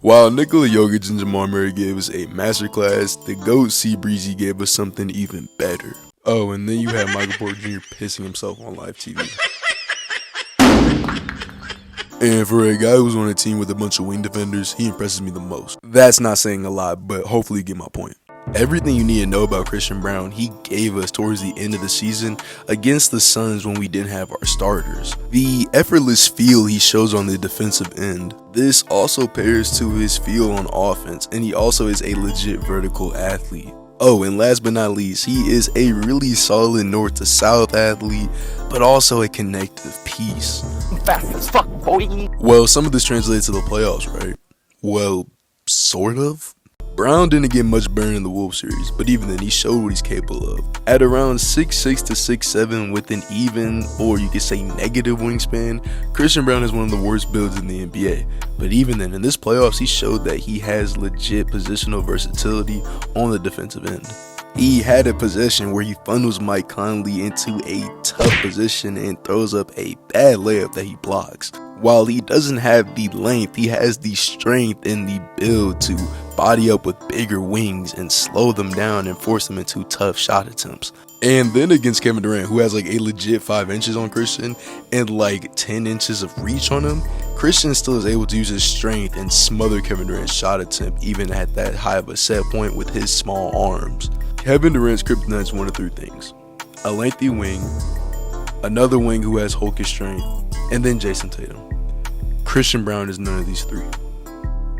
While Nikola Jokic and Jamal Murray gave us a masterclass, the GOAT C Breezy gave us something even better. Oh, and then you had Michael Porter Jr. pissing himself on live TV. And for a guy who's on a team with a bunch of wing defenders, he impresses me the most. That's not saying a lot, but hopefully you get my point. Everything you need to know about Christian Braun, he gave us towards the end of the season against the Suns when we didn't have our starters. The effortless feel he shows on the defensive end. This also pairs to his feel on offense, and he also is a legit vertical athlete. Oh, and last but not least, he is a really solid north to south athlete, but also a connective piece. Fast as fuck, boy. Well, some of this translates to the playoffs, right? Well, sort of. Braun didn't get much burn in the Wolves series, but even then he showed what he's capable of. At around 6'6" to 6'7" with an even, or you could say negative wingspan, Christian Braun is one of the worst builds in the NBA. But even then, in this playoffs, he showed that he has legit positional versatility on the defensive end. He had a possession where he funnels Mike Conley into a tough position and throws up a bad layup that he blocks. While he doesn't have the length, he has the strength and the build to body up with bigger wings and slow them down and force them into tough shot attempts. And then against Kevin Durant, who has like a legit 5 inches on Christian and like 10 inches of reach on him, Christian still is able to use his strength and smother Kevin Durant's shot attempt even at that high of a set point with his small arms. Kevin Durant's kryptonite is one of 3 things: a lengthy wing, another wing who has Hulk strength, and then Jason Tatum. Christian Braun is none of these 3.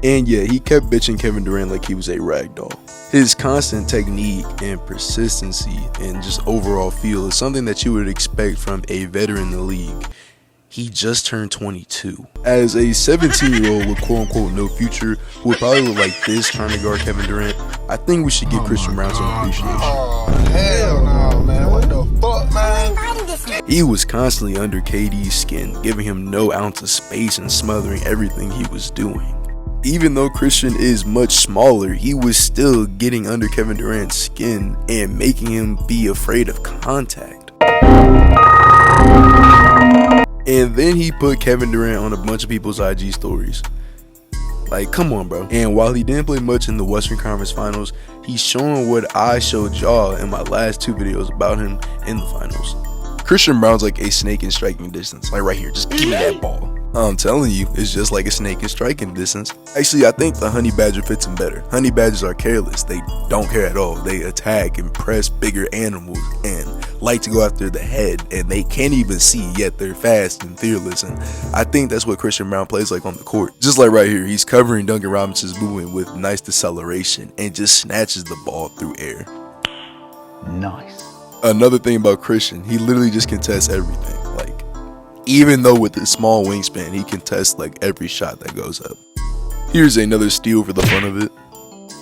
And yeah, he kept bitching Kevin Durant like he was a ragdoll. His constant technique and persistency and just overall feel is something that you would expect from a veteran in the league. He just turned 22. As a 17-year-old with quote-unquote no future who would probably look like this trying to guard Kevin Durant, I think we should give Christian Braun some appreciation. Oh, hell no, man. What the fuck, man? He was constantly under KD's skin, giving him no ounce of space and smothering everything he was doing. Even though Christian is much smaller, he was still getting under Kevin Durant's skin and making him be afraid of contact. And then he put Kevin Durant on a bunch of people's IG stories. Like, come on, bro. And while he didn't play much in the Western Conference Finals, he's showing what I showed y'all in my last 2 videos about him in the finals. Christian Braun's like a snake in striking distance. Like right here, just give me that ball. I'm telling you, it's just like a snake in striking distance. Actually, I think the honey badger fits him better. Honey badgers are careless. They don't care at all. They attack and press bigger animals and like to go after the head, and they can't even see, yet they're fast and fearless. And I think that's what Christian Braun plays like on the court. Just like right here, he's covering Duncan Robinson's movement with nice deceleration and just snatches the ball through air. Nice. Another thing about Christian, he literally just contests everything. Like, even though with his small wingspan, he contests like every shot that goes up. Here's another steal for the fun of it.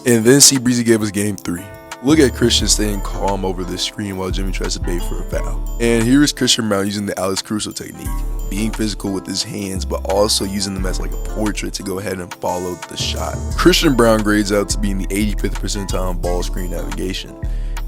And then C Breezy gave us game 3. Look at Christian staying calm over the screen while Jimmy tries to bait for a foul. And here is Christian Braun using the Alex Caruso technique, being physical with his hands, but also using them as like a portrait to go ahead and follow the shot. Christian Braun grades out to be in the 85th percentile in ball screen navigation.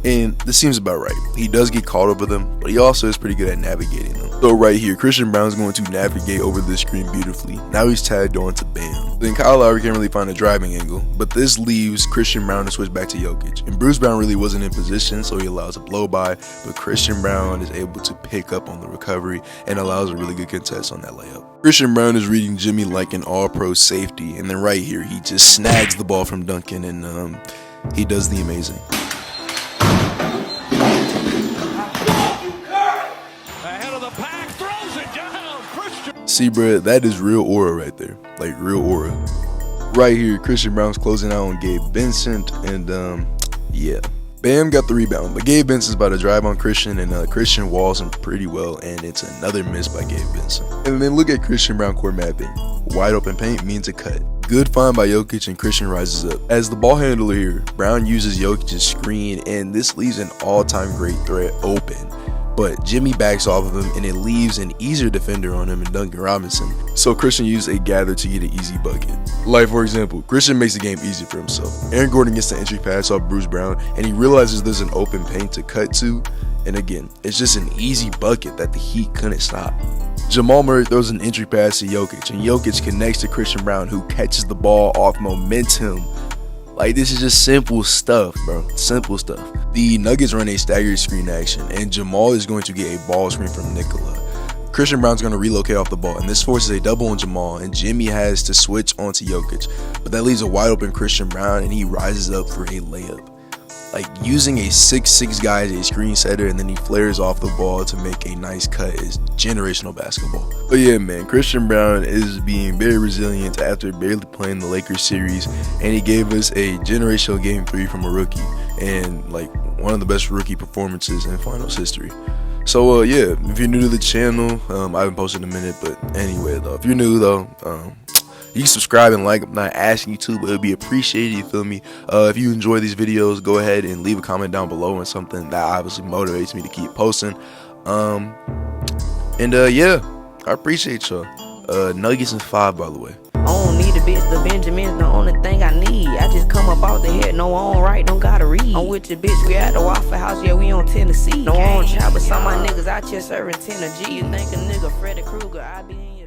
And this seems about right. He does get caught over them, but he also is pretty good at navigating them. So right here, Christian Braun is going to navigate over this screen beautifully. Now he's tagged on to Bam. Then Kyle Lowry can't really find a driving angle, but this leaves Christian Braun to switch back to Jokic. And Bruce Brown really wasn't in position, so he allows a blow by, but Christian Braun is able to pick up on the recovery and allows a really good contest on that layup. Christian Braun is reading Jimmy like an all-pro safety, and then right here, he just snags the ball from Duncan, and he does the amazing. See, bruh, that is real aura right there. Like, real aura. Right here, Christian Braun's closing out on Gabe Vincent, and, yeah. Bam got the rebound, but Gabe Vincent's about to drive on Christian, and Christian walls him pretty well, and it's another miss by Gabe Vincent. And then look at Christian Braun court mapping. Wide open paint means a cut. Good find by Jokic, and Christian rises up. As the ball handler here, Braun uses Jokic's screen, and this leaves an all-time great threat open. But Jimmy backs off of him, and it leaves an easier defender on him in Duncan Robinson. So Christian used a gather to get an easy bucket. Like, for example, Christian makes the game easy for himself. Aaron Gordon gets the entry pass off Bruce Brown, and he realizes there's an open paint to cut to. And again, it's just an easy bucket that the Heat couldn't stop. Jamal Murray throws an entry pass to Jokic, and Jokic connects to Christian Braun, who catches the ball off momentum. Like, this is just simple stuff, bro. Simple stuff. The Nuggets run a staggered screen action, and Jamal is going to get a ball screen from Nikola. Christian Braun's going to relocate off the ball, and this forces a double on Jamal, and Jimmy has to switch onto Jokic. But that leaves a wide open Christian Braun, and he rises up for a layup. Like, using a 6'6" guy as a screen setter, and then he flares off the ball to make a nice cut is generational basketball. But yeah, man, Christian Braun is being very resilient after barely playing the Lakers series, and he gave us a generational game 3 from a rookie, and like one of the best rookie performances in finals history. So yeah, if you're new to the channel, I haven't posted in a minute, but anyway though, if you're new though, you can subscribe and like. I'm not asking you to, but it would be appreciated, you feel me? If you enjoy these videos, go ahead and leave a comment down below on something that obviously motivates me to keep posting. Yeah, I appreciate y'all. Nuggets in 5, by the way. I don't need a bitch, the Benjamin's the only thing I need. I just come up out the head, no on right, don't gotta read. I'm with your bitch, we at the Waffle House, yeah, we on Tennessee. No on chop, but some of my niggas out here serving 10 a G. You think a nigga Freddy Krueger, I be in